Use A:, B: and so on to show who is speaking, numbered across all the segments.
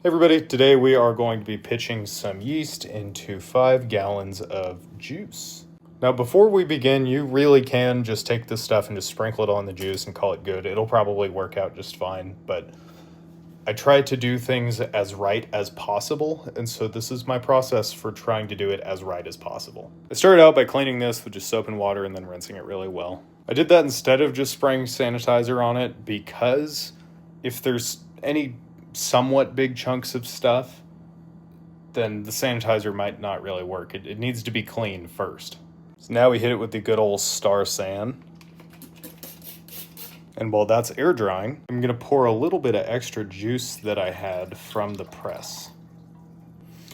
A: Hey everybody, today we are going to be pitching some yeast into 5 gallons of juice. Now before we begin, you really can just take this stuff and just sprinkle it on the juice and call it good. It'll probably work out just fine, but I try to do things as right as possible, and so this is my process for trying to do it as right as possible. I started out by cleaning this with just soap and water and then rinsing it really well. I did that instead of just spraying sanitizer on it because if there's any somewhat big chunks of stuff, then the sanitizer might not really work. It needs to be clean first. So now we hit it with the good old Star San. And while that's air drying, I'm gonna pour a little bit of extra juice that I had from the press.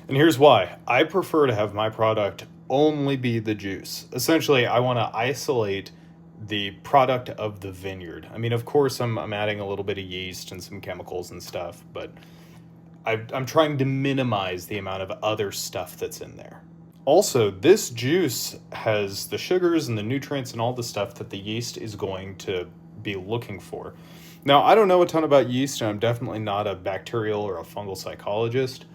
A: And here's why. I prefer to have my product only be the juice. Essentially, I wanna isolate the product of the vineyard. I mean, of course, I'm adding a little bit of yeast and some chemicals and stuff, but I'm trying to minimize the amount of other stuff that's in there. Also, this juice has the sugars and the nutrients and all the stuff that the yeast is going to be looking for. Now, I don't know a ton about yeast, and I'm definitely not a bacterial or a fungal psychologist,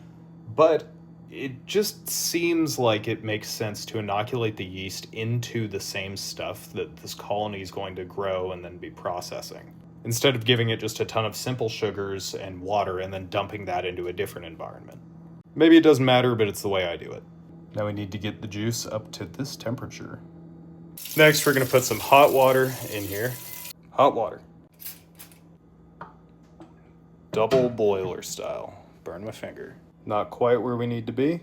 A: but it just seems like it makes sense to inoculate the yeast into the same stuff that this colony is going to grow and then be processing, instead of giving it just a ton of simple sugars and water and then dumping that into a different environment. Maybe it doesn't matter, but it's the way I do it. Now we need to get the juice up to this temperature. Next, we're going to put some hot water in here. Hot water. Double boiler style. Burn my finger. Not quite where we need to be.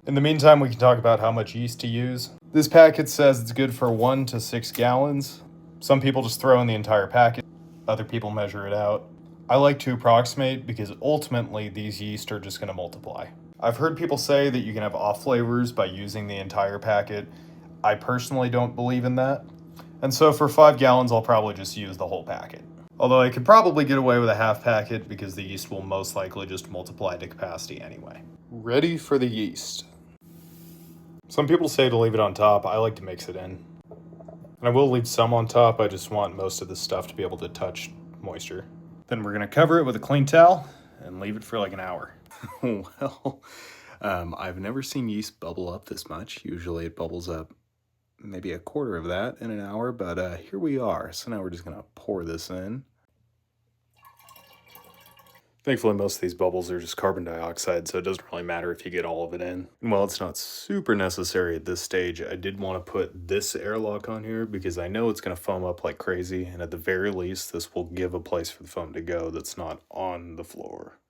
A: In the meantime, we can talk about how much yeast to use. This packet says it's good for 1 to 6 gallons. Some people just throw in the entire packet. Other people measure it out. I like to approximate because ultimately these yeast are just going to multiply. I've heard people say that you can have off flavors by using the entire packet. I personally don't believe in that. And so for 5 gallons, I'll probably just use the whole packet. Although I could probably get away with a half packet because the yeast will most likely just multiply to capacity anyway. Ready for the yeast. Some people say to leave it on top. I like to mix it in. And I will leave some on top. I just want most of the stuff to be able to touch moisture. Then we're gonna cover it with a clean towel and leave it for like an hour. Well, I've never seen yeast bubble up this much. Usually it bubbles up maybe a quarter of that in an hour, but here we are. So now we're just gonna pour this in. Thankfully, most of these bubbles are just carbon dioxide, so it doesn't really matter if you get all of it in. And while it's not super necessary at this stage, I did want to put this airlock on here because I know it's going to foam up like crazy, and at the very least, this will give a place for the foam to go that's not on the floor.